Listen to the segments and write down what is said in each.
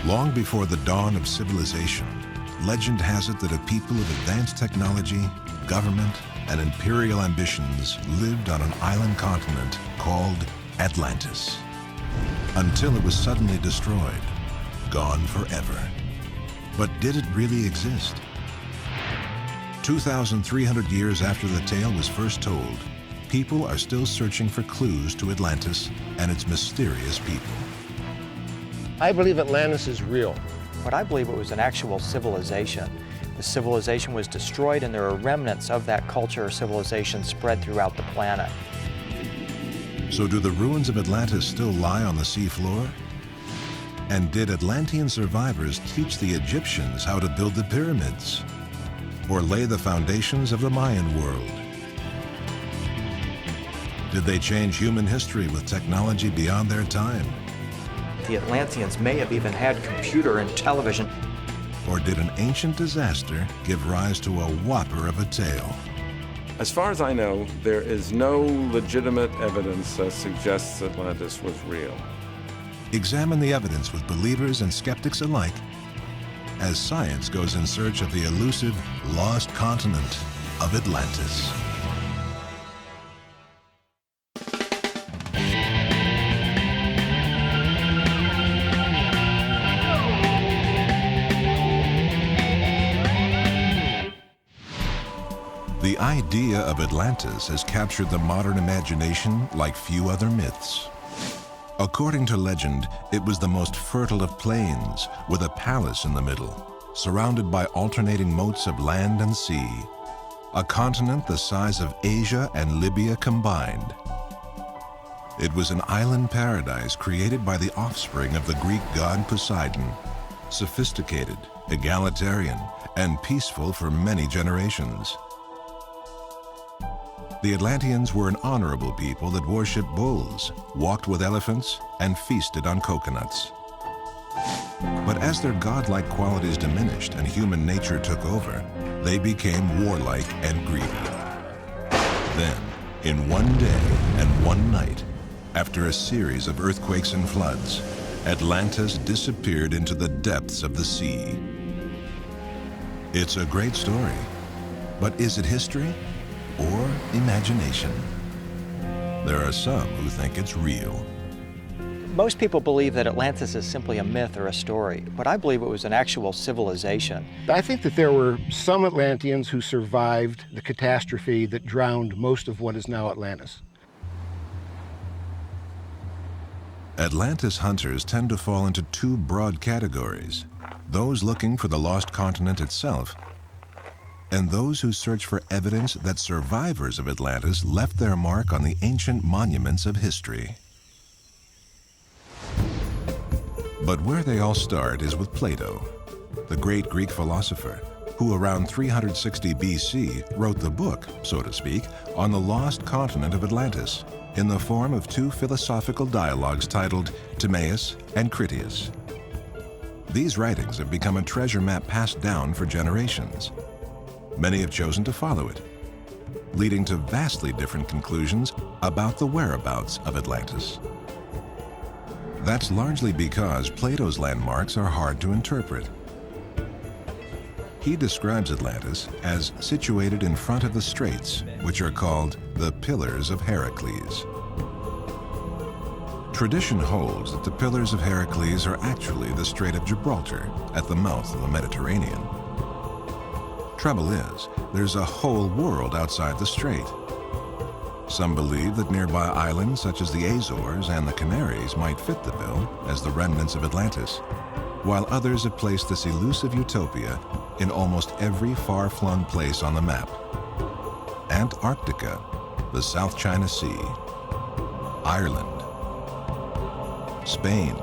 Long before the dawn of civilization, legend has it that a people of advanced technology, government, and imperial ambitions lived on an island continent called Atlantis. Until it was suddenly destroyed, gone forever. But did it really exist? 2,300 years after the tale was first told, people are still searching for clues to Atlantis and its mysterious people. I believe Atlantis is real. But I believe it was an actual civilization. The civilization was destroyed, and there are remnants of that culture or civilization spread throughout the planet. So do the ruins of Atlantis still lie on the seafloor? And did Atlantean survivors teach the Egyptians how to build the pyramids? Or lay the foundations of the Mayan world? Did they change human history with technology beyond their time? The Atlanteans may have even had computer and television. Or did an ancient disaster give rise to a whopper of a tale? As far as I know, there is no legitimate evidence that suggests Atlantis was real. Examine the evidence with believers and skeptics alike as science goes in search of the elusive, lost continent of Atlantis. The idea of Atlantis has captured the modern imagination like few other myths. According to legend, it was the most fertile of plains, with a palace in the middle, surrounded by alternating moats of land and sea, a continent the size of Asia and Libya combined. It was an island paradise created by the offspring of the Greek god Poseidon, sophisticated, egalitarian, and peaceful for many generations. The Atlanteans were an honorable people that worshipped bulls, walked with elephants, and feasted on coconuts. But as their godlike qualities diminished and human nature took over, they became warlike and greedy. Then, in one day and one night, after a series of earthquakes and floods, Atlantis disappeared into the depths of the sea. It's a great story, but is it history or imagination? There are some who think it's real. Most people believe that Atlantis is simply a myth or a story, but I believe it was an actual civilization. I think that there were some Atlanteans who survived the catastrophe that drowned most of what is now Atlantis. Atlantis hunters tend to fall into two broad categories: those looking for the lost continent itself, and those who search for evidence that survivors of Atlantis left their mark on the ancient monuments of history. But where they all start is with Plato, the great Greek philosopher, who around 360 BC wrote the book, so to speak, on the lost continent of Atlantis, in the form of two philosophical dialogues titled Timaeus and Critias. These writings have become a treasure map passed down for generations. Many have chosen to follow it, leading to vastly different conclusions about the whereabouts of Atlantis. That's largely because Plato's landmarks are hard to interpret. He describes Atlantis as situated in front of the straits, which are called the Pillars of Heracles. Tradition holds that the Pillars of Heracles are actually the Strait of Gibraltar at the mouth of the Mediterranean. Trouble is, there's a whole world outside the strait. Some believe that nearby islands such as the Azores and the Canaries might fit the bill as the remnants of Atlantis, while others have placed this elusive utopia in almost every far-flung place on the map. Antarctica, the South China Sea, Ireland, Spain,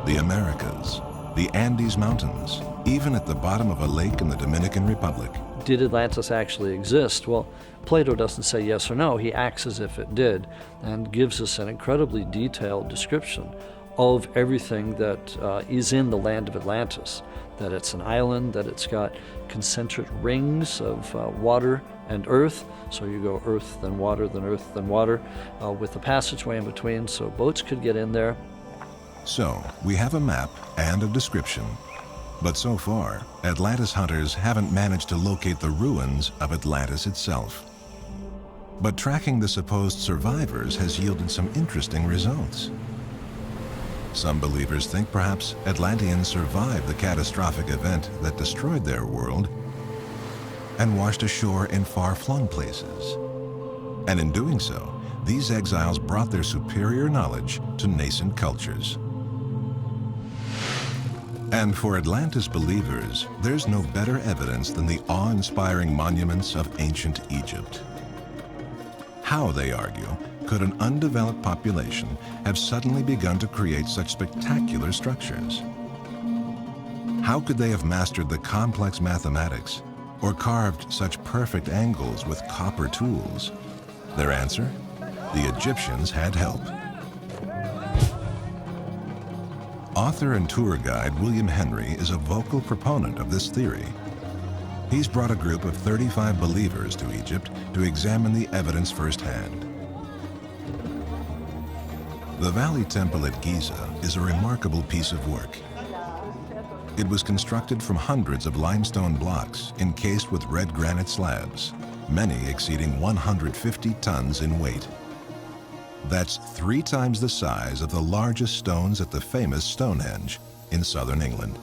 the Americas, the Andes Mountains, even at the bottom of a lake in the Dominican Republic. Did Atlantis actually exist? Well, Plato doesn't say yes or no. He acts as if it did and gives us an incredibly detailed description of everything that is in the land of Atlantis, that it's an island, that it's got concentric rings of water and earth. So you go earth, then water, then earth, then water, with a passageway in between so boats could get in there. So, we have a map and a description. But so far, Atlantis hunters haven't managed to locate the ruins of Atlantis itself. But tracking the supposed survivors has yielded some interesting results. Some believers think perhaps Atlanteans survived the catastrophic event that destroyed their world and washed ashore in far-flung places. And in doing so, these exiles brought their superior knowledge to nascent cultures. And for Atlantis believers, there's no better evidence than the awe-inspiring monuments of ancient Egypt. How, they argue, could an undeveloped population have suddenly begun to create such spectacular structures? How could they have mastered the complex mathematics or carved such perfect angles with copper tools? Their answer? The Egyptians had help. Author and tour guide William Henry is a vocal proponent of this theory. He's brought a group of 35 believers to Egypt to examine the evidence firsthand. The Valley Temple at Giza is a remarkable piece of work. It was constructed from hundreds of limestone blocks encased with red granite slabs, many exceeding 150 tons in weight. That's 3 times the size of the largest stones at the famous Stonehenge in southern England.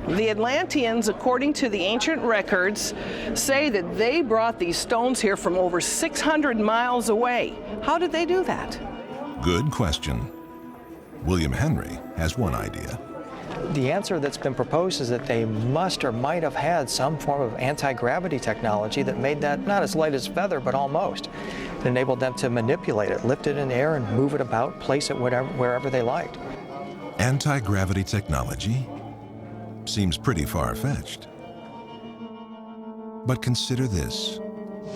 The Atlanteans, according to the ancient records, say that they brought these stones here from over 600 miles away. How did they do that? Good question. William Henry has one idea. The answer that's been proposed is that they must or might have had some form of anti-gravity technology that made that not as light as a feather, but almost. It enabled them to manipulate it, lift it in the air and move it about, place it wherever they liked. Anti-gravity technology? Seems pretty far-fetched. But consider this.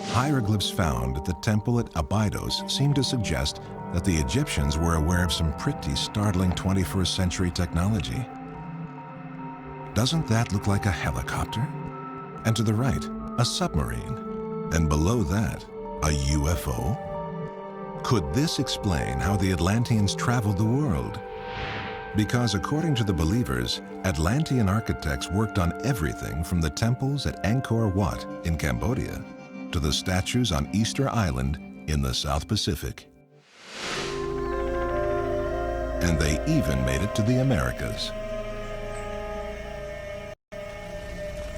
Hieroglyphs found at the temple at Abydos seem to suggest that the Egyptians were aware of some pretty startling 21st century technology. Doesn't that look like a helicopter? And to the right, a submarine. And below that, a UFO? Could this explain how the Atlanteans traveled the world? Because according to the believers, Atlantean architects worked on everything from the temples at Angkor Wat in Cambodia to the statues on Easter Island in the South Pacific. And they even made it to the Americas.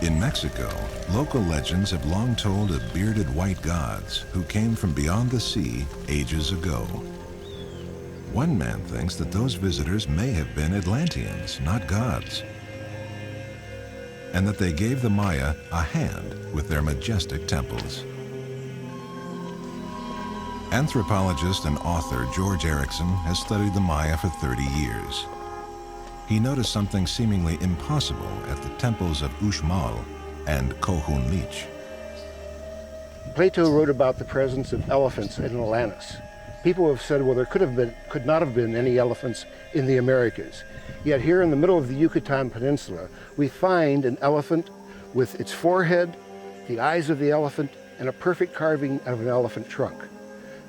In Mexico, local legends have long told of bearded white gods who came from beyond the sea ages ago. One man thinks that those visitors may have been Atlanteans, not gods, and that they gave the Maya a hand with their majestic temples. Anthropologist and author George Erickson has studied the Maya for 30 years. He noticed something seemingly impossible at the temples of Uxmal and Kohun Lich. Plato wrote about the presence of elephants in Atlantis. People have said, well, there could not have been any elephants in the Americas. Yet here in the middle of the Yucatan Peninsula, we find an elephant with its forehead, the eyes of the elephant, and a perfect carving of an elephant trunk.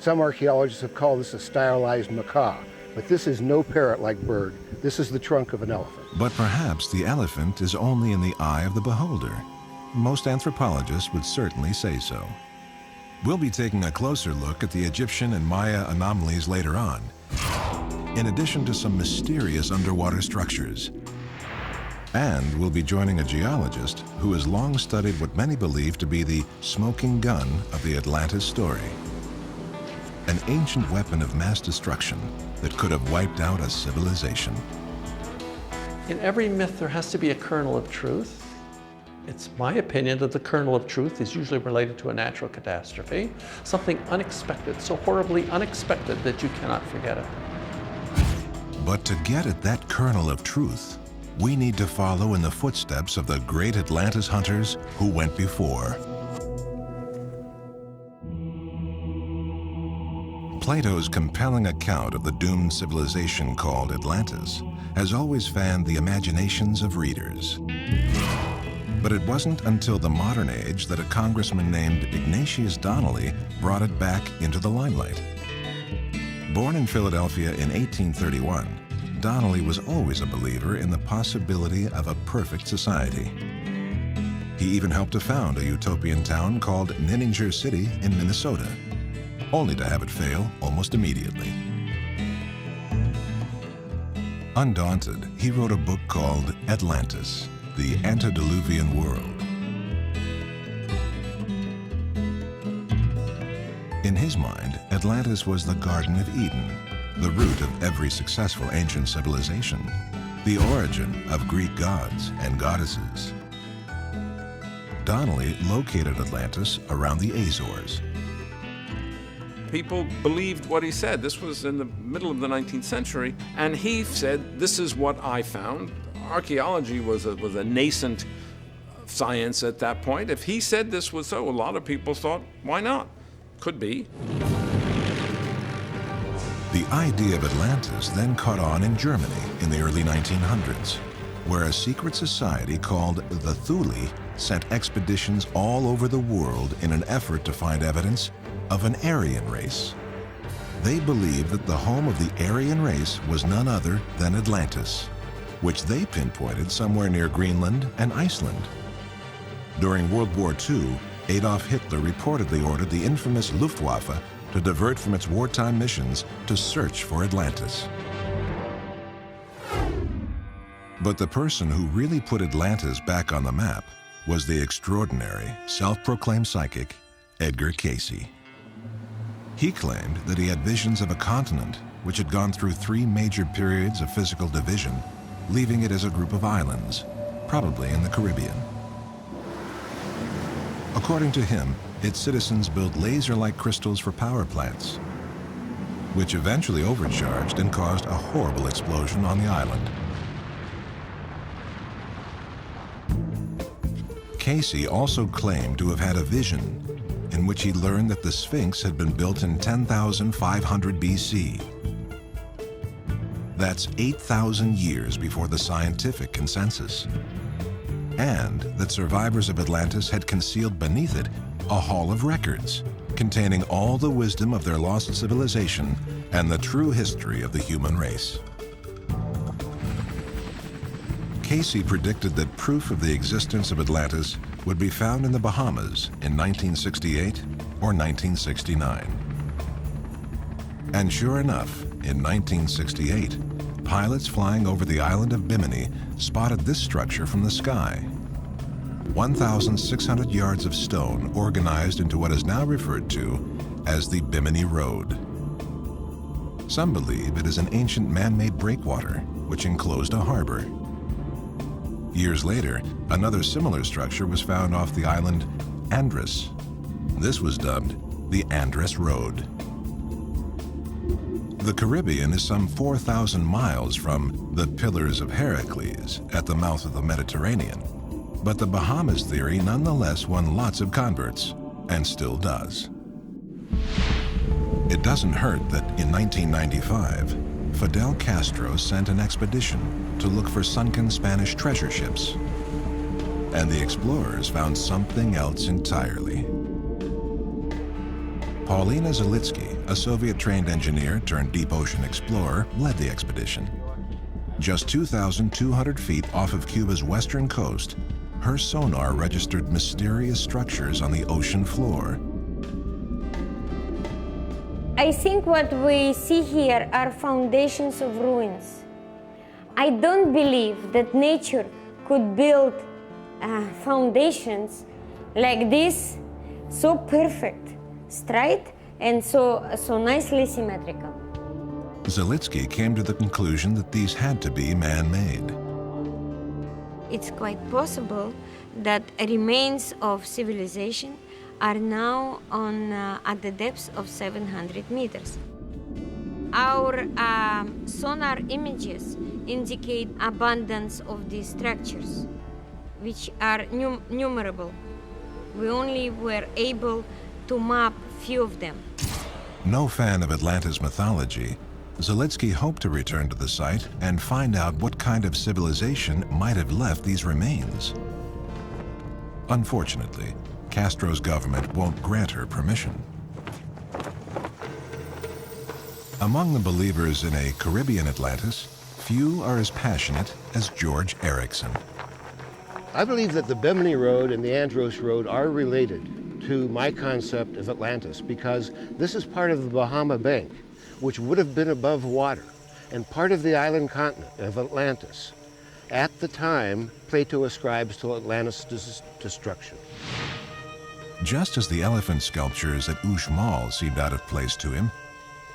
Some archaeologists have called this a stylized macaw, but this is no parrot-like bird. This is the trunk of an elephant. But perhaps the elephant is only in the eye of the beholder. Most anthropologists would certainly say so. We'll be taking a closer look at the Egyptian and Maya anomalies later on, in addition to some mysterious underwater structures. And we'll be joining a geologist who has long studied what many believe to be the smoking gun of the Atlantis story. An ancient weapon of mass destruction that could have wiped out a civilization. In every myth, there has to be a kernel of truth. It's my opinion that the kernel of truth is usually related to a natural catastrophe, something unexpected, so horribly unexpected that you cannot forget it. But to get at that kernel of truth, we need to follow in the footsteps of the great Atlantis hunters who went before. Plato's compelling account of the doomed civilization called Atlantis has always fanned the imaginations of readers. But it wasn't until the modern age that a congressman named Ignatius Donnelly brought it back into the limelight. Born in Philadelphia in 1831, Donnelly was always a believer in the possibility of a perfect society. He even helped to found a utopian town called Ninninger City in Minnesota, only to have it fail almost immediately. Undaunted, he wrote a book called Atlantis, the Antediluvian World. In his mind, Atlantis was the Garden of Eden, the root of every successful ancient civilization, the origin of Greek gods and goddesses. Donnelly located Atlantis around the Azores. People believed what he said. This was in the middle of the 19th century, and he said, this is what I found. Archaeology was a nascent science at that point. If he said this was so, a lot of people thought, why not? Could be. The idea of Atlantis then caught on in Germany in the early 1900s, where a secret society called the Thule sent expeditions all over the world in an effort to find evidence of an Aryan race. They believed that the home of the Aryan race was none other than Atlantis, which they pinpointed somewhere near Greenland and Iceland. During World War II, Adolf Hitler reportedly ordered the infamous Luftwaffe to divert from its wartime missions to search for Atlantis. But the person who really put Atlantis back on the map was the extraordinary, self-proclaimed psychic, Edgar Cayce. He claimed that he had visions of a continent which had gone through 3 major periods of physical division, leaving it as a group of islands, probably in the Caribbean. According to him, its citizens built laser-like crystals for power plants, which eventually overcharged and caused a horrible explosion on the island. Cayce also claimed to have had a vision in which he learned that the Sphinx had been built in 10,500 BC. That's 8,000 years before the scientific consensus. And that survivors of Atlantis had concealed beneath it a hall of records containing all the wisdom of their lost civilization and the true history of the human race. Cayce predicted that proof of the existence of Atlantis would be found in the Bahamas in 1968 or 1969. And sure enough, in 1968, pilots flying over the island of Bimini spotted this structure from the sky. 1,600 yards of stone organized into what is now referred to as the Bimini Road. Some believe it is an ancient man-made breakwater which enclosed a harbor. Years later, another similar structure was found off the island Andros. This was dubbed the Andros Road. The Caribbean is some 4,000 miles from the Pillars of Heracles at the mouth of the Mediterranean. But the Bahamas theory nonetheless won lots of converts, and still does. It doesn't hurt that in 1995, Fidel Castro sent an expedition to look for sunken Spanish treasure ships. And the explorers found something else entirely. Paulina Zalitsky, a Soviet-trained engineer turned deep ocean explorer, led the expedition. Just 2,200 feet off of Cuba's western coast, her sonar registered mysterious structures on the ocean floor. I think what we see here are foundations of ruins. I don't believe that nature could build foundations like this, so perfect, straight, and so nicely symmetrical. Zalitsky came to the conclusion that these had to be man-made. It's quite possible that remains of civilization are now at the depths of 700 meters. Our sonar images indicate abundance of these structures, which are numerable. We only were able to map few of them. No fan of Atlantis mythology, Zalitsky hoped to return to the site and find out what kind of civilization might have left these remains. Unfortunately, Castro's government won't grant her permission. Among the believers in a Caribbean Atlantis, few are as passionate as George Erickson. I believe that the Bemini Road and the Andros Road are related to my concept of Atlantis because this is part of the Bahama Bank, which would have been above water, and part of the island continent of Atlantis at the time Plato ascribes to Atlantis' destruction. Just as the elephant sculptures at Uxmal seemed out of place to him,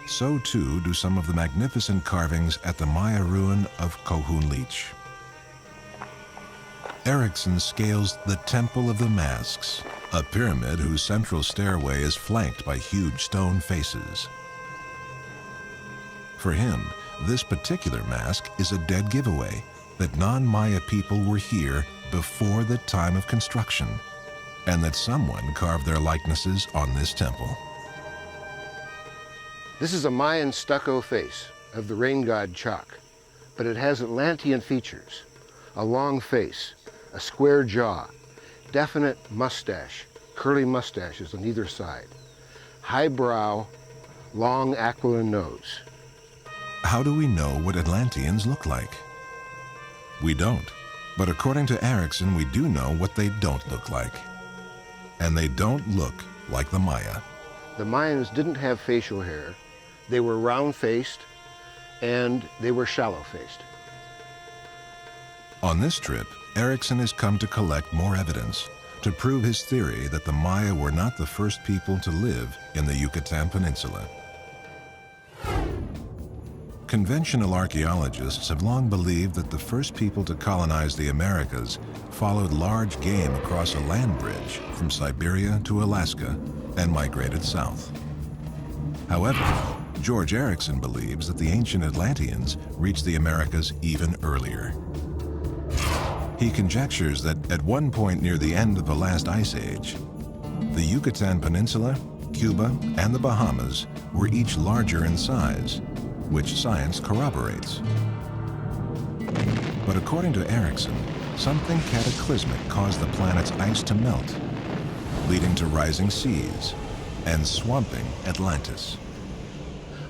so too do some of the magnificent carvings at the Maya ruin of Kohun-Lich. Erickson scales the Temple of the Masks, a pyramid whose central stairway is flanked by huge stone faces. For him, this particular mask is a dead giveaway that non-Maya people were here before the time of construction, and that someone carved their likenesses on this temple. This is a Mayan stucco face of the rain god Chak, but it has Atlantean features, a long face, a square jaw, definite mustache, curly mustaches on either side, high brow, long aquiline nose. How do we know what Atlanteans look like? We don't, but according to Erickson, we do know what they don't look like. And they don't look like the Maya. The Mayans didn't have facial hair. They were round-faced and they were shallow-faced. On this trip, Erickson has come to collect more evidence to prove his theory that the Maya were not the first people to live in the Yucatan Peninsula. Conventional archaeologists have long believed that the first people to colonize the Americas followed large game across a land bridge from Siberia to Alaska and migrated south. However, George Erickson believes that the ancient Atlanteans reached the Americas even earlier. He conjectures that at one point near the end of the last ice age, the Yucatan Peninsula, Cuba, and the Bahamas were each larger in size, which science corroborates. But according to Erickson, something cataclysmic caused the planet's ice to melt, leading to rising seas and swamping Atlantis.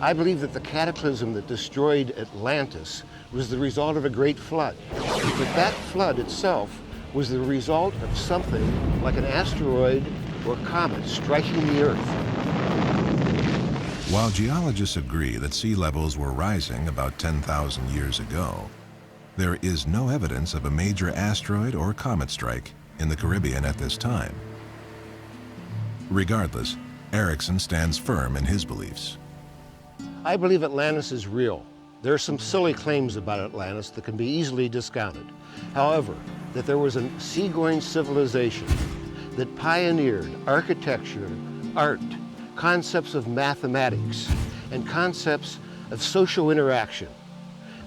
I believe that the cataclysm that destroyed Atlantis was the result of a great flood. But that flood itself was the result of something like an asteroid or comet striking the Earth. While geologists agree that sea levels were rising about 10,000 years ago, there is no evidence of a major asteroid or comet strike in the Caribbean at this time. Regardless, Erickson stands firm in his beliefs. I believe Atlantis is real. There are some silly claims about Atlantis that can be easily discounted. However, that there was a seagoing civilization that pioneered architecture, art, concepts of mathematics, and concepts of social interaction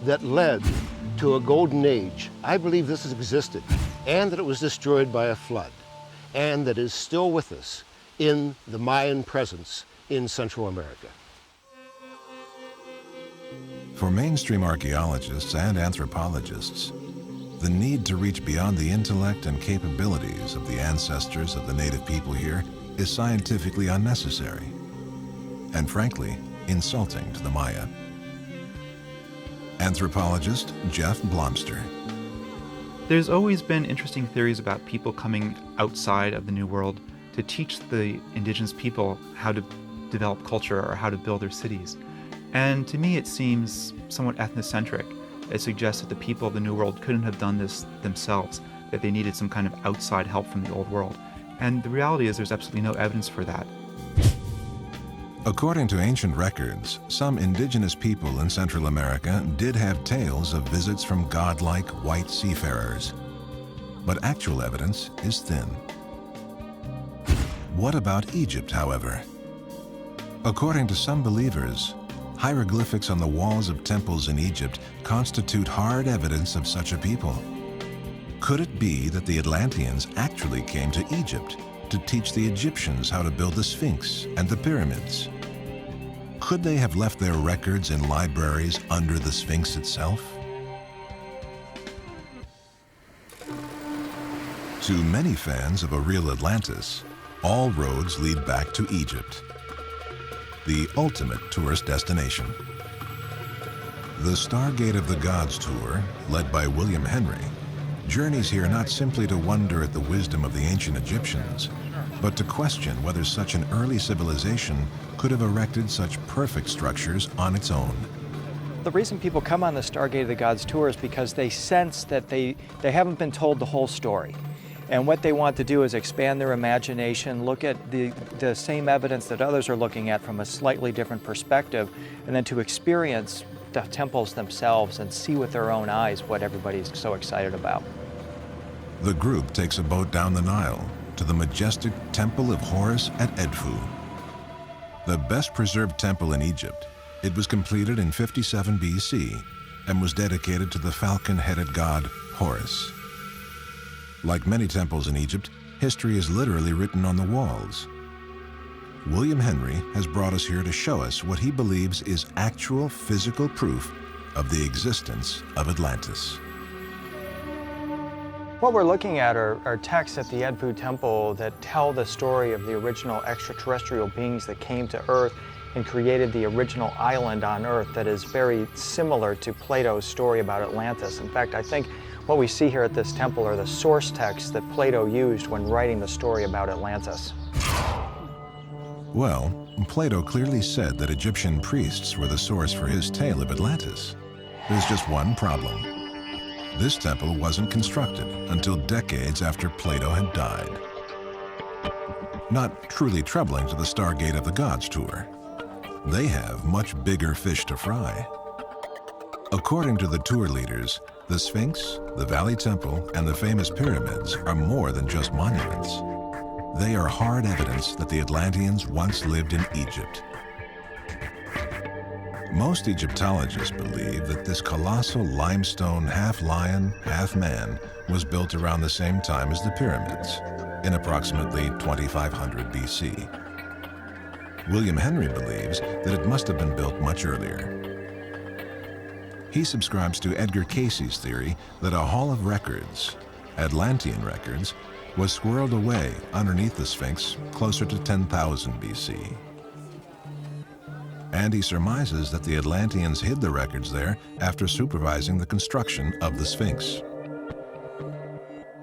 that led to a golden age. I believe this has existed, and that it was destroyed by a flood, and that is still with us in the Mayan presence in Central America. For mainstream archaeologists and anthropologists, the need to reach beyond the intellect and capabilities of the ancestors of the native people here is scientifically unnecessary, and frankly, insulting to the Maya. Anthropologist Jeff Blomster. There's always been interesting theories about people coming outside of the New World to teach the indigenous people how to develop culture or how to build their cities. And to me, it seems somewhat ethnocentric. It suggests that the people of the New World couldn't have done this themselves, that they needed some kind of outside help from the Old World. And the reality is there's absolutely no evidence for that. According to ancient records, some indigenous people in Central America did have tales of visits from godlike white seafarers. But actual evidence is thin. What about Egypt, however? According to some believers, hieroglyphics on the walls of temples in Egypt constitute hard evidence of such a people. Could it be that the Atlanteans actually came to Egypt to teach the Egyptians how to build the Sphinx and the pyramids? Could they have left their records in libraries under the Sphinx itself? To many fans of a real Atlantis, all roads lead back to Egypt, the ultimate tourist destination. The Stargate of the Gods tour, led by William Henry, journeys here not simply to wonder at the wisdom of the ancient Egyptians, but to question whether such an early civilization could have erected such perfect structures on its own. The reason people come on the Stargate of the Gods tour is because they sense that they haven't been told the whole story. And what they want to do is expand their imagination, look at the same evidence that others are looking at from a slightly different perspective, and then to experience the temples themselves and see with their own eyes what everybody's so excited about. The group takes a boat down the Nile to the majestic Temple of Horus at Edfu. The best preserved temple in Egypt, it was completed in 57 BC and was dedicated to the falcon-headed god Horus. Like many temples in Egypt, history is literally written on the walls. William Henry has brought us here to show us what he believes is actual physical proof of the existence of Atlantis. What we're looking at are texts at the Edfu Temple that tell the story of the original extraterrestrial beings that came to Earth and created the original island on Earth that is very similar to Plato's story about Atlantis. In fact, I think what we see here at this temple are the source texts that Plato used when writing the story about Atlantis. Well, Plato clearly said that Egyptian priests were the source for his tale of Atlantis. There's just one problem. This temple wasn't constructed until decades after Plato had died. Not truly troubling to the Stargate of the Gods tour. They have much bigger fish to fry. According to the tour leaders, the Sphinx, the Valley Temple, and the famous pyramids are more than just monuments. They are hard evidence that the Atlanteans once lived in Egypt. Most Egyptologists believe that this colossal limestone half-lion, half-man was built around the same time as the pyramids, in approximately 2500 BC. William Henry believes that it must have been built much earlier. He subscribes to Edgar Cayce's theory that a hall of records, Atlantean records, was squirreled away underneath the Sphinx closer to 10,000 BC. And he surmises that the Atlanteans hid the records there after supervising the construction of the Sphinx.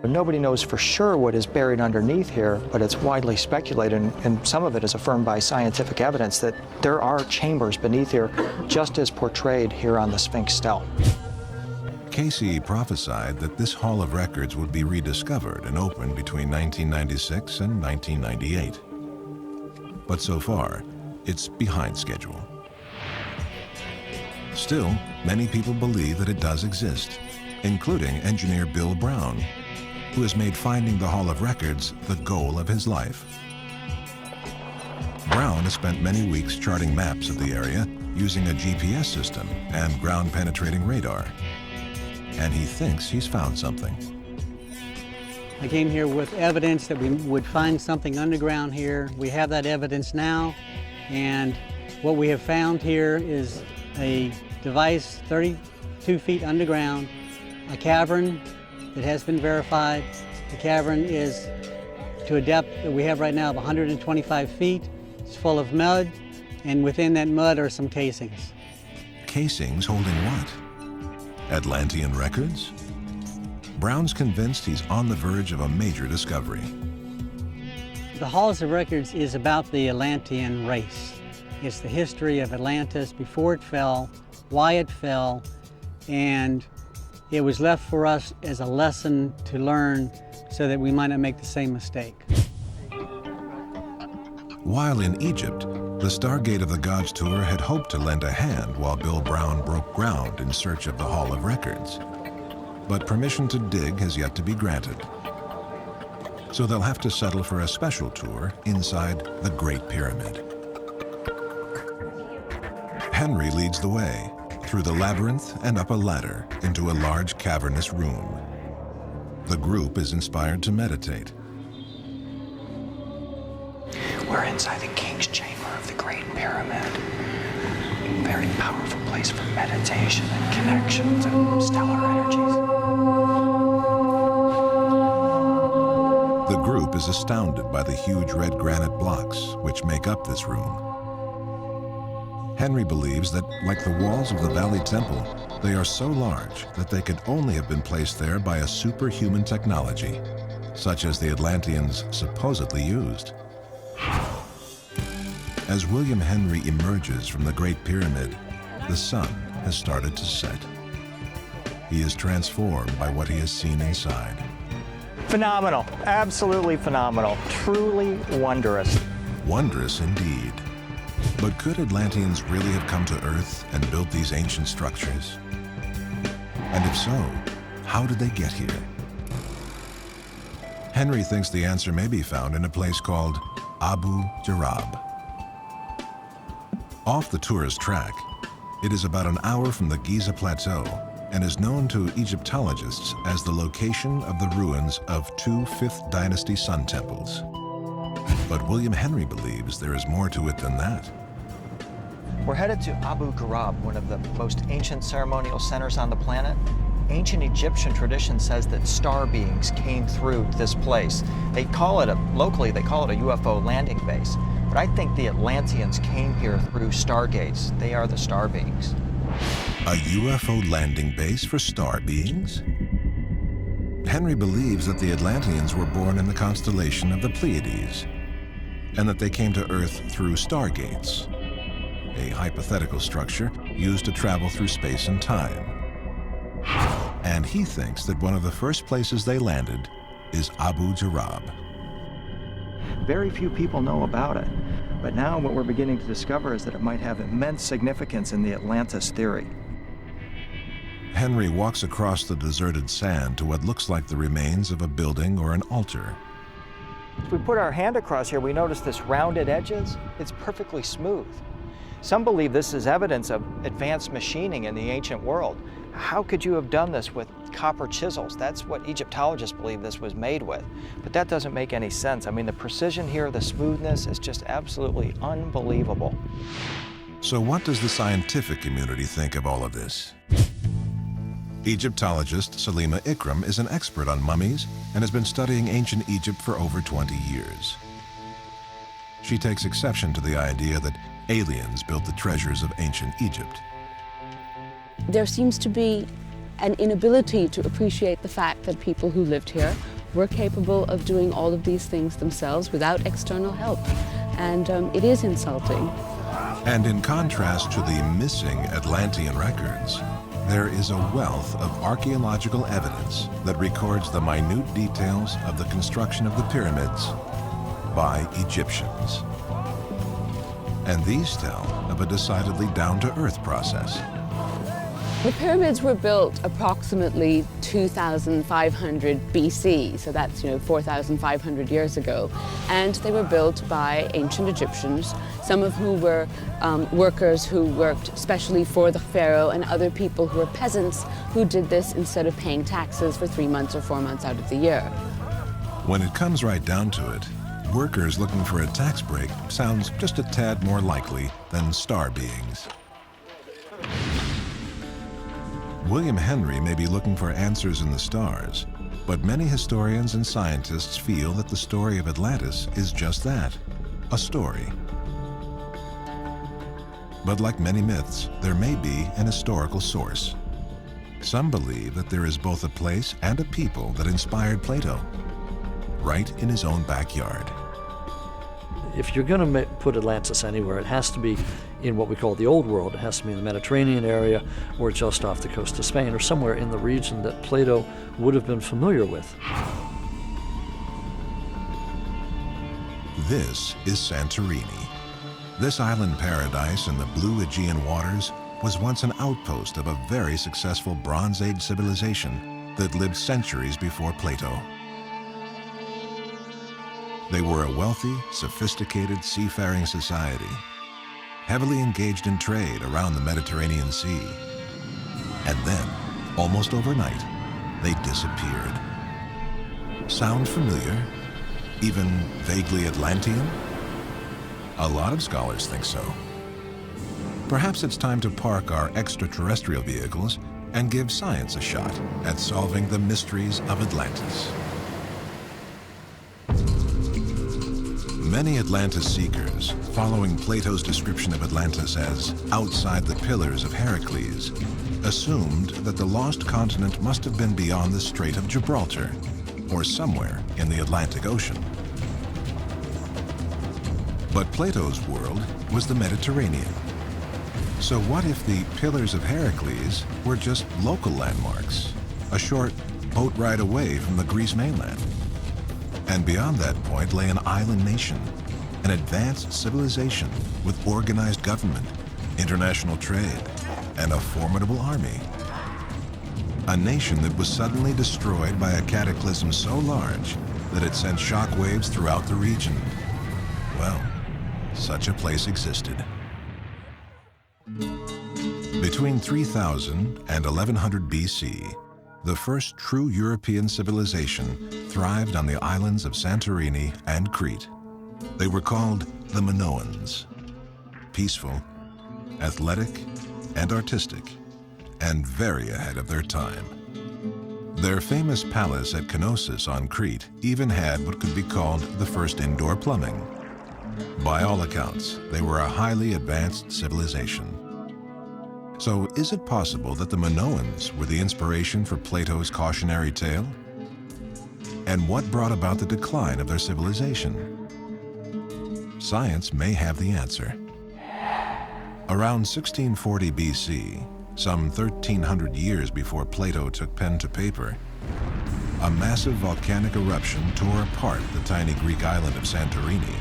Nobody knows for sure what is buried underneath here, but it's widely speculated, and some of it is affirmed by scientific evidence, that there are chambers beneath here, just as portrayed here on the Sphinx stele. Cayce prophesied that this hall of records would be rediscovered and opened between 1996 and 1998. But so far, it's behind schedule. Still, many people believe that it does exist, including engineer Bill Brown, who has made finding the Hall of Records the goal of his life. Brown has spent many weeks charting maps of the area using a GPS system and ground-penetrating radar. And he thinks he's found something. I came here with evidence that we would find something underground here. We have that evidence now, and what we have found here is a device 32 feet underground, a cavern that has been verified. The cavern is to a depth that we have right now of 125 feet. It's full of mud, and within that mud are some casings. Casings holding what? Atlantean records? Brown's convinced he's on the verge of a major discovery. The Halls of Records is about the Atlantean race. It's the history of Atlantis before it fell, why it fell, and it was left for us as a lesson to learn so that we might not make the same mistake. While in Egypt, the Stargate of the Gods tour had hoped to lend a hand while Bill Brown broke ground in search of the Hall of Records. But permission to dig has yet to be granted. So they'll have to settle for a special tour inside the Great Pyramid. Henry leads the way through the labyrinth and up a ladder into a large cavernous room. The group is inspired to meditate. We're inside the King's Chamber of the Great Pyramid. A very powerful place for meditation and connections and stellar energies. The group is astounded by the huge red granite blocks which make up this room. Henry believes that, like the walls of the Valley Temple, they are so large that they could only have been placed there by a superhuman technology, such as the Atlanteans supposedly used. As William Henry emerges from the Great Pyramid, the sun has started to set. He is transformed by what he has seen inside. Phenomenal, absolutely phenomenal, truly wondrous. Wondrous indeed. But could Atlanteans really have come to Earth and built these ancient structures? And if so, how did they get here? Henry thinks the answer may be found in a place called Abu Jarab. Off the tourist track, it is about an hour from the Giza Plateau and is known to Egyptologists as the location of the ruins of two 5th Dynasty Sun temples. But William Henry believes there is more to it than that. We're headed to Abu Ghurab, one of the most ancient ceremonial centers on the planet. Ancient Egyptian tradition says that star beings came through this place. Locally they call it a UFO landing base. But I think the Atlanteans came here through stargates. They are the star beings. A UFO landing base for star beings? Henry believes that the Atlanteans were born in the constellation of the Pleiades, and that they came to Earth through stargates, a hypothetical structure used to travel through space and time. And he thinks that one of the first places they landed is Abu Jarab. Very few people know about it, but now what we're beginning to discover is that it might have immense significance in the Atlantis theory. Henry walks across the deserted sand to what looks like the remains of a building or an altar. If we put our hand across here, we notice this rounded edges. It's perfectly smooth. Some believe this is evidence of advanced machining in the ancient world. How could you have done this with copper chisels? That's what Egyptologists believe this was made with. But that doesn't make any sense. I mean, the precision here, the smoothness is just absolutely unbelievable. So what does the scientific community think of all of this? Egyptologist Salima Ikram is an expert on mummies and has been studying ancient Egypt for over 20 years. She takes exception to the idea that aliens built the treasures of ancient Egypt. There seems to be an inability to appreciate the fact that people who lived here were capable of doing all of these things themselves without external help. And it is insulting. And in contrast to the missing Atlantean records, there is a wealth of archaeological evidence that records the minute details of the construction of the pyramids by Egyptians. And these tell of a decidedly down-to-earth process. The pyramids were built approximately 2,500 BC, so that's 4,500 years ago, and they were built by ancient Egyptians, some of whom were workers who worked specially for the pharaoh, and other people who were peasants who did this instead of paying taxes for 3 months or 4 months out of the year. When it comes right down to it, workers looking for a tax break sounds just a tad more likely than star beings. William Henry may be looking for answers in the stars, but many historians and scientists feel that the story of Atlantis is just that, a story. But like many myths, there may be an historical source. Some believe that there is both a place and a people that inspired Plato, right in his own backyard. If you're going to put Atlantis anywhere, it has to be in what we call the Old World. It has to be in the Mediterranean area or just off the coast of Spain or somewhere in the region that Plato would have been familiar with. This is Santorini. This island paradise in the blue Aegean waters was once an outpost of a very successful Bronze Age civilization that lived centuries before Plato. They were a wealthy, sophisticated seafaring society, heavily engaged in trade around the Mediterranean Sea. And then, almost overnight, they disappeared. Sound familiar? Even vaguely Atlantean? A lot of scholars think so. Perhaps it's time to park our extraterrestrial vehicles and give science a shot at solving the mysteries of Atlantis. Many Atlantis seekers, following Plato's description of Atlantis as outside the pillars of Heracles, assumed that the lost continent must have been beyond the Strait of Gibraltar, or somewhere in the Atlantic Ocean. But Plato's world was the Mediterranean. So what if the Pillars of Heracles were just local landmarks, a short boat ride away from the Greece mainland? And beyond that point lay an island nation, an advanced civilization with organized government, international trade, and a formidable army. A nation that was suddenly destroyed by a cataclysm so large that it sent shockwaves throughout the region. Well, such a place existed. Between 3000 and 1100 BC, the first true European civilization thrived on the islands of Santorini and Crete. They were called the Minoans. Peaceful, athletic, and artistic, and very ahead of their time. Their famous palace at Knossos on Crete even had what could be called the first indoor plumbing. By all accounts, they were a highly advanced civilization. So is it possible that the Minoans were the inspiration for Plato's cautionary tale? And what brought about the decline of their civilization? Science may have the answer. Around 1640 BC, some 1,300 years before Plato took pen to paper, a massive volcanic eruption tore apart the tiny Greek island of Santorini.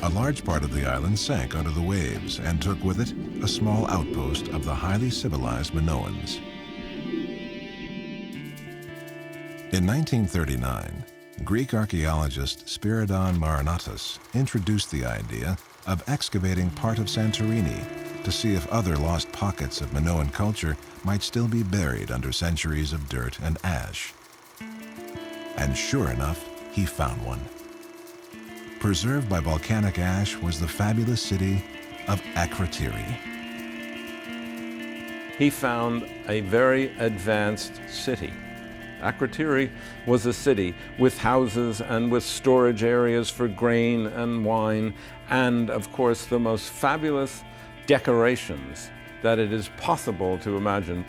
A large part of the island sank under the waves and took with it a small outpost of the highly civilized Minoans. In 1939, Greek archaeologist Spiridon Marinatas introduced the idea of excavating part of Santorini to see if other lost pockets of Minoan culture might still be buried under centuries of dirt and ash. And sure enough, he found one. Preserved by volcanic ash was the fabulous city of Akrotiri. He found a very advanced city. Akrotiri was a city with houses and with storage areas for grain and wine, and of course the most fabulous decorations that it is possible to imagine.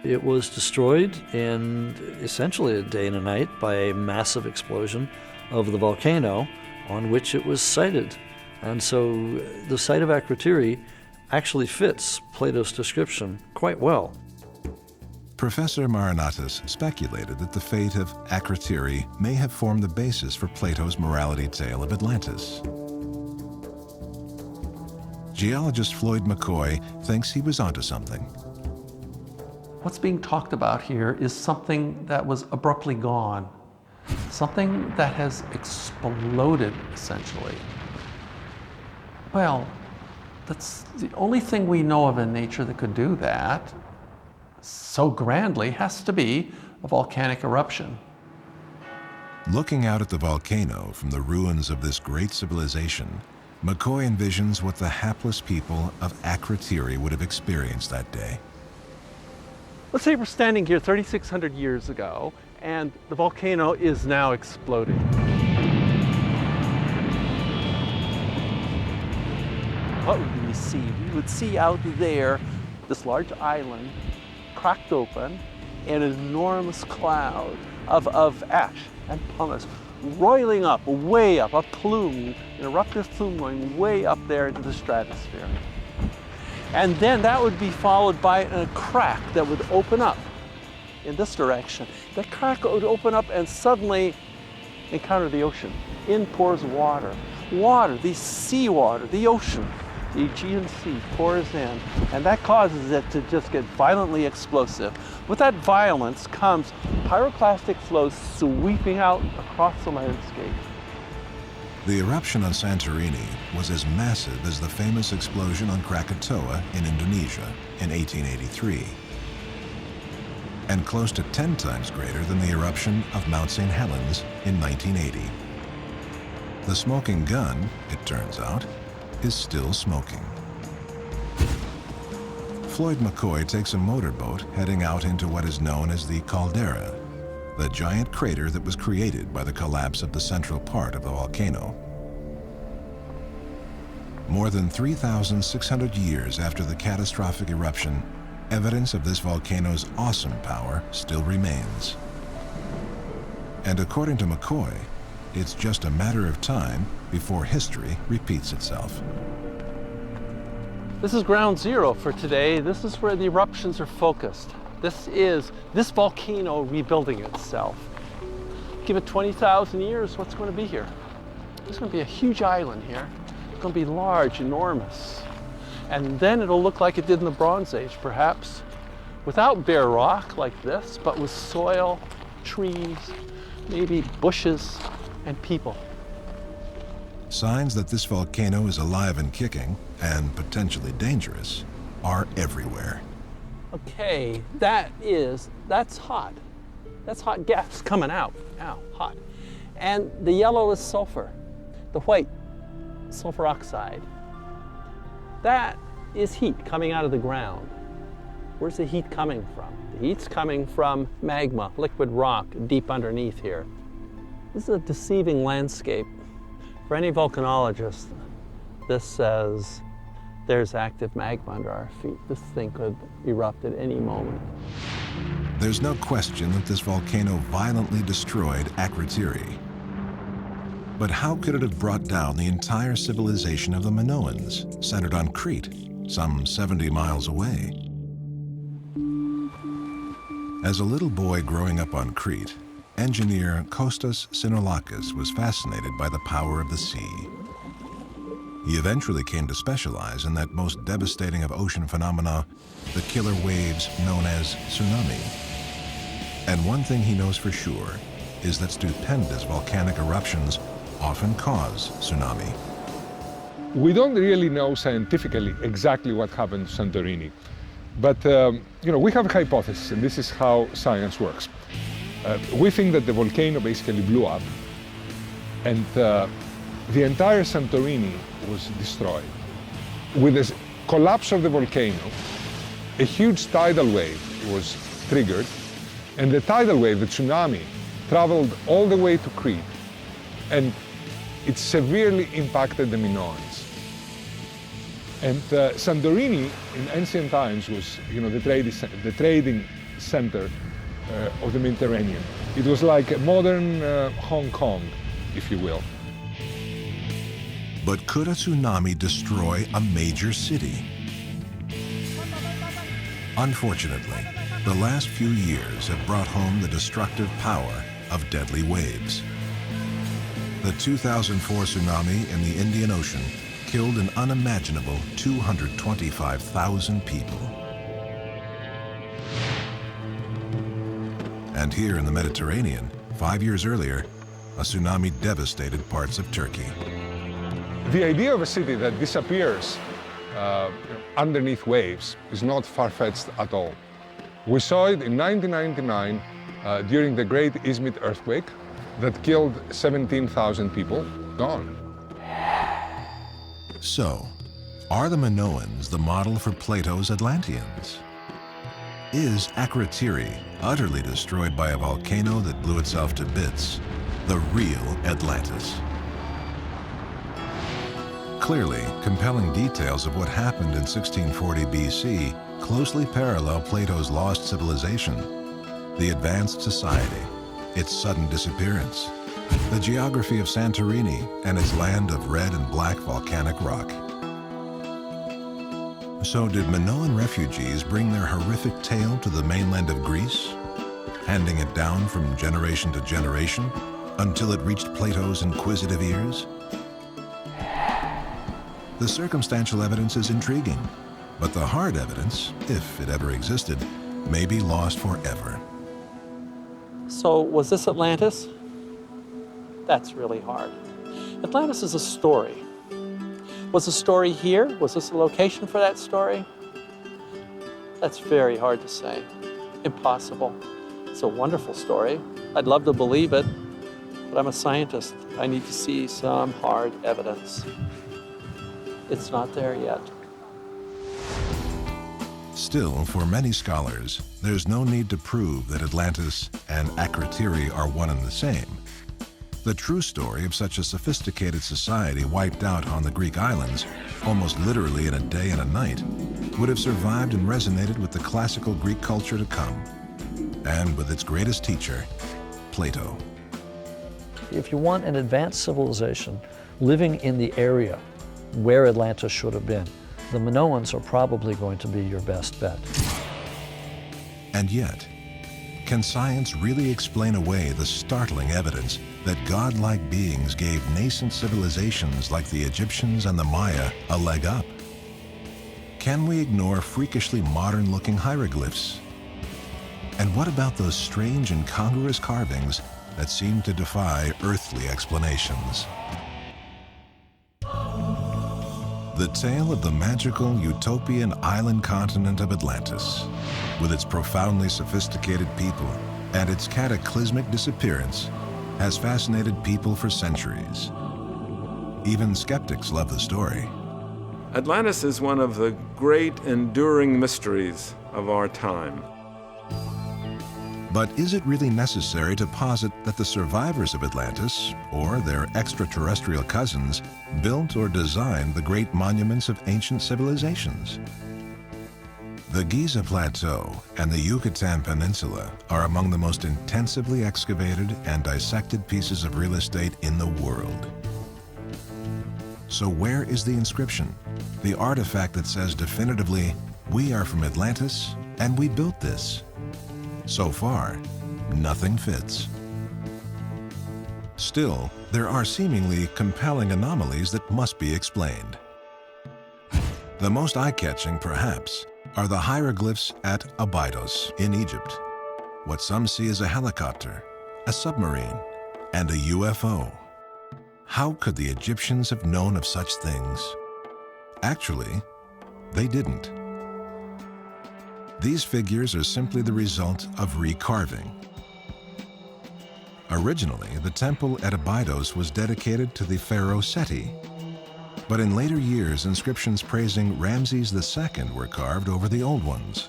It was destroyed in essentially a day and a night by a massive explosion of the volcano on which it was sited. And so the site of Akrotiri actually fits Plato's description quite well. Professor Marinatas speculated that the fate of Akrotiri may have formed the basis for Plato's morality tale of Atlantis. Geologist Floyd McCoy thinks he was onto something. What's being talked about here is something that was abruptly gone. Something that has exploded, essentially. Well, that's the only thing we know of in nature that could do that so grandly has to be a volcanic eruption. Looking out at the volcano from the ruins of this great civilization, McCoy envisions what the hapless people of Akrotiri would have experienced that day. Let's say we're standing here 3,600 years ago, and the volcano is now exploding. What would we see? We would see out there this large island cracked open, and an enormous cloud of ash and pumice roiling up, way up, a plume, an eruptive plume going way up there into the stratosphere. And then that would be followed by a crack that would open up in this direction. That crack would open up and suddenly encounter the ocean. In pours water. Water, the seawater, the ocean, the Aegean Sea pours in, and that causes it to just get violently explosive. With that violence comes pyroclastic flows sweeping out across the landscape. The eruption on Santorini was as massive as the famous explosion on Krakatoa in Indonesia in 1883, and close to 10 times greater than the eruption of Mount St. Helens in 1980. The smoking gun, it turns out, is still smoking. Floyd McCoy takes a motorboat heading out into what is known as the caldera, the giant crater that was created by the collapse of the central part of the volcano. More than 3,600 years after the catastrophic eruption, evidence of this volcano's awesome power still remains. And according to McCoy, it's just a matter of time before history repeats itself. This is ground zero for today. This is where the eruptions are focused. This is this volcano rebuilding itself. Give it 20,000 years, what's going to be here? There's going to be a huge island here. It's going to be large, enormous. And then it'll look like it did in the Bronze Age, perhaps, without bare rock like this, but with soil, trees, maybe bushes, and people. Signs that this volcano is alive and kicking, and potentially dangerous, are everywhere. Okay, that's hot. That's hot gas coming out. Ow, hot. And the yellow is sulfur. The white, sulfur oxide. That is heat coming out of the ground. Where's the heat coming from? The heat's coming from magma, liquid rock, deep underneath here. This is a deceiving landscape. For any volcanologist, this says there's active magma under our feet. This thing could erupt at any moment. There's no question that this volcano violently destroyed Akrotiri. But how could it have brought down the entire civilization of the Minoans, centered on Crete, some 70 miles away? As a little boy growing up on Crete, engineer Kostas Sinolakis was fascinated by the power of the sea. He eventually came to specialize in that most devastating of ocean phenomena, the killer waves known as tsunami. And one thing he knows for sure is that stupendous volcanic eruptions often cause tsunami. We don't really know scientifically exactly what happened to Santorini, but we have a hypothesis, and this is how science works. We think that the volcano basically blew up, and the entire Santorini was destroyed. With the collapse of the volcano, a huge tidal wave was triggered, and the tidal wave, the tsunami, traveled all the way to Crete, and it severely impacted the Minoans. And Santorini in ancient times was, the trading center of the Mediterranean. It was like a modern Hong Kong, if you will. But could a tsunami destroy a major city? Unfortunately, the last few years have brought home the destructive power of deadly waves. The 2004 tsunami in the Indian Ocean killed an unimaginable 225,000 people. And here in the Mediterranean, 5 years earlier, a tsunami devastated parts of Turkey. The idea of a city that disappears underneath waves is not far-fetched at all. We saw it in 1999 during the Great Izmit earthquake that killed 17,000 people, gone. So, are the Minoans the model for Plato's Atlanteans? Is Akrotiri, utterly destroyed by a volcano that blew itself to bits, the real Atlantis? Clearly, compelling details of what happened in 1640 BC closely parallel Plato's lost civilization, the advanced society, its sudden disappearance, the geography of Santorini and its land of red and black volcanic rock. So did Minoan refugees bring their horrific tale to the mainland of Greece, handing it down from generation to generation until it reached Plato's inquisitive ears? The circumstantial evidence is intriguing, but the hard evidence, if it ever existed, may be lost forever. So was this Atlantis? That's really hard. Atlantis is a story. Was the story here? Was this a location for that story? That's very hard to say. Impossible. It's a wonderful story. I'd love to believe it, but I'm a scientist. I need to see some hard evidence. It's not there yet. Still, for many scholars, there's no need to prove that Atlantis and Akrotiri are one and the same. The true story of such a sophisticated society wiped out on the Greek islands, almost literally in a day and a night, would have survived and resonated with the classical Greek culture to come, and with its greatest teacher, Plato. If you want an advanced civilization living in the area where Atlantis should have been, the Minoans are probably going to be your best bet. And yet, can science really explain away the startling evidence that godlike beings gave nascent civilizations like the Egyptians and the Maya a leg up? Can we ignore freakishly modern-looking hieroglyphs? And what about those strange incongruous carvings that seem to defy earthly explanations? The tale of the magical utopian island continent of Atlantis, with its profoundly sophisticated people and its cataclysmic disappearance, has fascinated people for centuries. Even skeptics love the story. Atlantis is one of the great enduring mysteries of our time. But is it really necessary to posit that the survivors of Atlantis, or their extraterrestrial cousins, built or designed the great monuments of ancient civilizations? The Giza Plateau and the Yucatan Peninsula are among the most intensively excavated and dissected pieces of real estate in the world. So where is the inscription, the artifact that says definitively, "We are from Atlantis and we built this"? So far, nothing fits. Still, there are seemingly compelling anomalies that must be explained. The most eye-catching, perhaps, are the hieroglyphs at Abydos in Egypt. What some see as a helicopter, a submarine, and a UFO. How could the Egyptians have known of such things? Actually, they didn't. These figures are simply the result of recarving. Originally, the temple at Abydos was dedicated to the pharaoh Seti, but in later years, inscriptions praising Ramses II were carved over the old ones.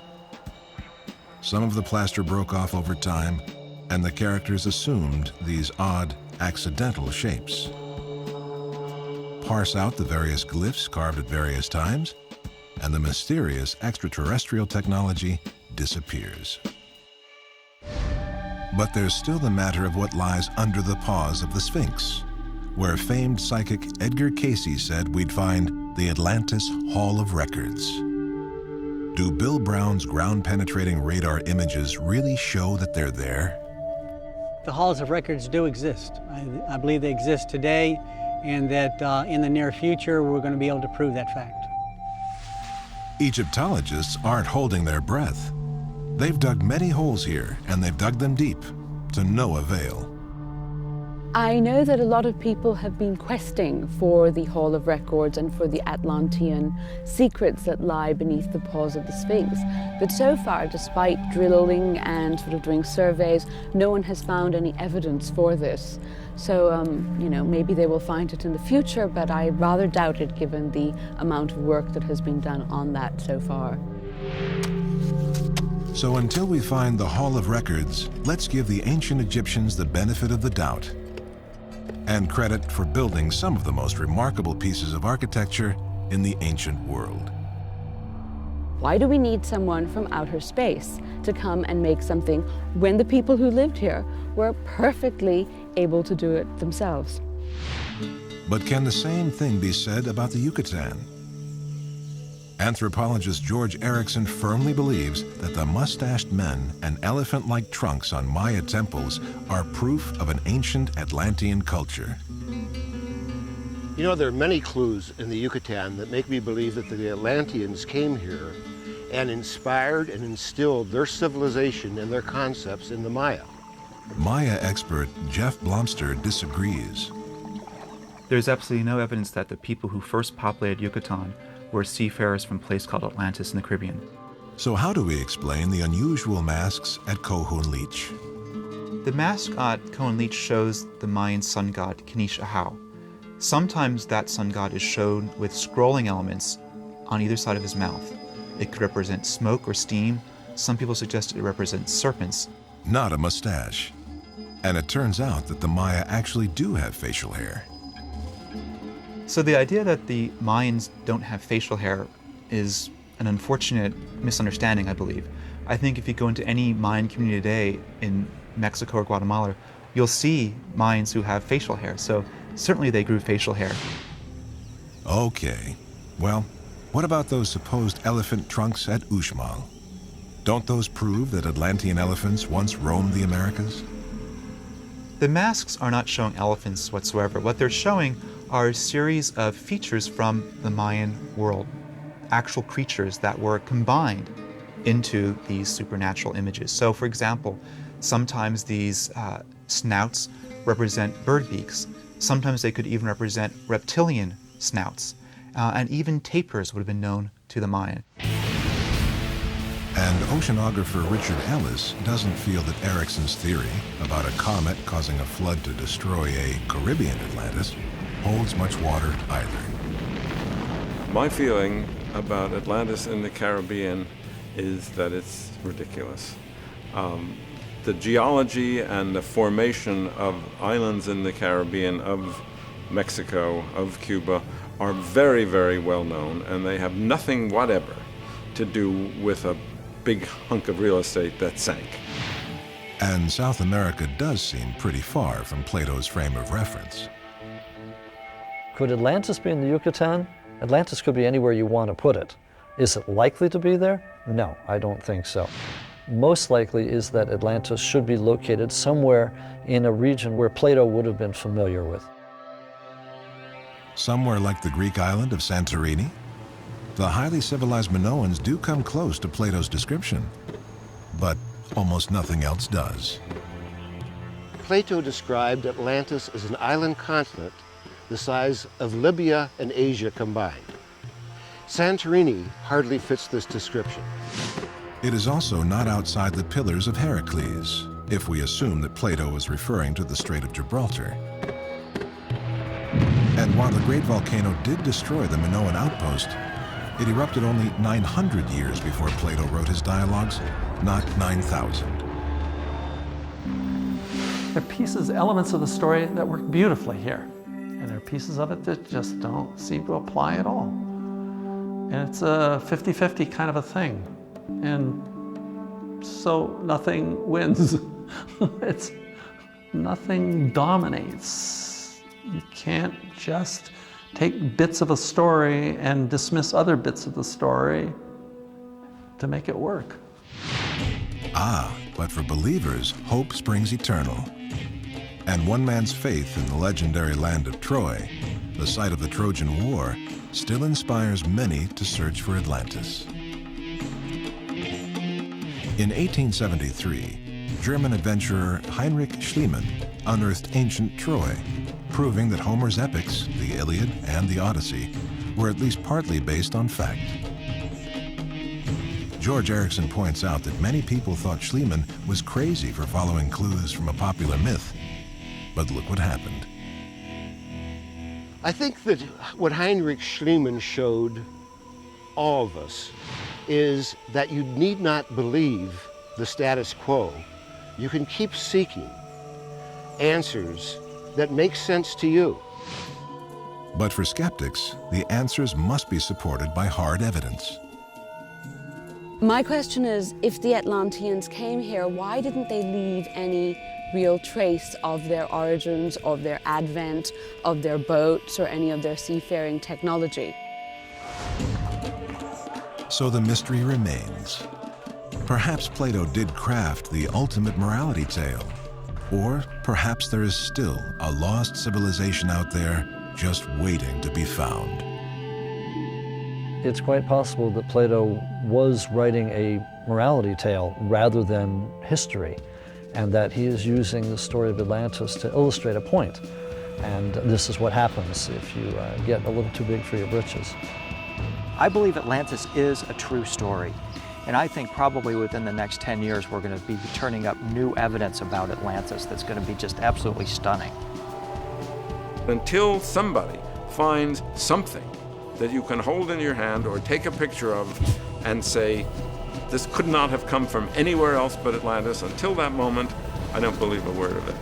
Some of the plaster broke off over time, and the characters assumed these odd, accidental shapes. Parse out the various glyphs carved at various times, and the mysterious extraterrestrial technology disappears. But there's still the matter of what lies under the paws of the Sphinx, where famed psychic Edgar Cayce said we'd find the Atlantis Hall of Records. Do Bill Brown's ground-penetrating radar images really show that they're there? The halls of records do exist. I believe they exist today, and that in the near future we're going to be able to prove that fact. Egyptologists aren't holding their breath. They've dug many holes here, and they've dug them deep, to no avail. I know that a lot of people have been questing for the Hall of Records and for the Atlantean secrets that lie beneath the paws of the Sphinx. But so far, despite drilling and sort of doing surveys, no one has found any evidence for this. So, maybe they will find it in the future, but I rather doubt it given the amount of work that has been done on that so far. So until we find the Hall of Records, let's give the ancient Egyptians the benefit of the doubt and credit for building some of the most remarkable pieces of architecture in the ancient world. Why do we need someone from outer space to come and make something when the people who lived here were perfectly able to do it themselves? But can the same thing be said about the Yucatan? Anthropologist George Erickson firmly believes that the mustached men and elephant-like trunks on Maya temples are proof of an ancient Atlantean culture. You know, there are many clues in the Yucatan that make me believe that the Atlanteans came here and inspired and instilled their civilization and their concepts in the Maya. Maya expert Jeff Blomster disagrees. There's absolutely no evidence that the people who first populated Yucatan were seafarers from a place called Atlantis in the Caribbean. So how do we explain the unusual masks at Kohun Leach? The mask at Kohun Leach shows the Mayan sun god Kanish Ahau. Sometimes that sun god is shown with scrolling elements on either side of his mouth. It could represent smoke or steam. Some people suggested it represents serpents. Not a mustache. And it turns out that the Maya actually do have facial hair. So the idea that the Mayans don't have facial hair is an unfortunate misunderstanding, I believe. I think if you go into any Mayan community today in Mexico or Guatemala, you'll see Mayans who have facial hair. So certainly they grew facial hair. Okay. Well, what about those supposed elephant trunks at Uxmal? Don't those prove that Atlantean elephants once roamed the Americas? The masks are not showing elephants whatsoever. What they're showing are a series of features from the Mayan world, actual creatures that were combined into these supernatural images. So, for example, sometimes these snouts represent bird beaks. Sometimes they could even represent reptilian snouts. And even tapirs would have been known to the Mayan. And oceanographer Richard Ellis doesn't feel that Erickson's theory about a comet causing a flood to destroy a Caribbean Atlantis holds much water either. My feeling about Atlantis in the Caribbean is that it's ridiculous. The geology and the formation of islands in the Caribbean, of Mexico, of Cuba, are very, very well known, and they have nothing whatever to do with a big hunk of real estate that sank. And South America does seem pretty far from Plato's frame of reference. Could Atlantis be in the Yucatan? Atlantis could be anywhere you want to put it. Is it likely to be there? No, I don't think so. Most likely is that Atlantis should be located somewhere in a region where Plato would have been familiar with. Somewhere like the Greek island of Santorini? The highly civilized Minoans do come close to Plato's description, but almost nothing else does. Plato described Atlantis as an island continent the size of Libya and Asia combined. Santorini hardly fits this description. It is also not outside the Pillars of Heracles, if we assume that Plato was referring to the Strait of Gibraltar. And while the great volcano did destroy the Minoan outpost, it erupted only 900 years before Plato wrote his dialogues, not 9,000. There are pieces, elements of the story that work beautifully here. And there are pieces of it that just don't seem to apply at all. And it's a 50-50 kind of a thing. And so nothing wins. Nothing dominates. You can't just take bits of a story and dismiss other bits of the story to make it work. Ah, but for believers, hope springs eternal. And one man's faith in the legendary land of Troy, the site of the Trojan War, still inspires many to search for Atlantis. In 1873, German adventurer Heinrich Schliemann unearthed ancient Troy, proving that Homer's epics, the Iliad and the Odyssey, were at least partly based on fact. George Erickson points out that many people thought Schliemann was crazy for following clues from a popular myth. But look what happened. I think that what Heinrich Schliemann showed all of us is that you need not believe the status quo. You can keep seeking answers that make sense to you. But for skeptics, the answers must be supported by hard evidence. My question is, if the Atlanteans came here, why didn't they leave any real trace of their origins, of their advent, of their boats, or any of their seafaring technology? So the mystery remains. Perhaps Plato did craft the ultimate morality tale. Or perhaps there is still a lost civilization out there just waiting to be found. It's quite possible that Plato was writing a morality tale rather than history, and that he is using the story of Atlantis to illustrate a point. And this is what happens if you get a little too big for your britches. I believe Atlantis is a true story. And I think probably within the next 10 years, we're going to be turning up new evidence about Atlantis that's going to be just absolutely stunning. Until somebody finds something that you can hold in your hand or take a picture of and say, this could not have come from anywhere else but Atlantis. Until that moment, I don't believe a word of it.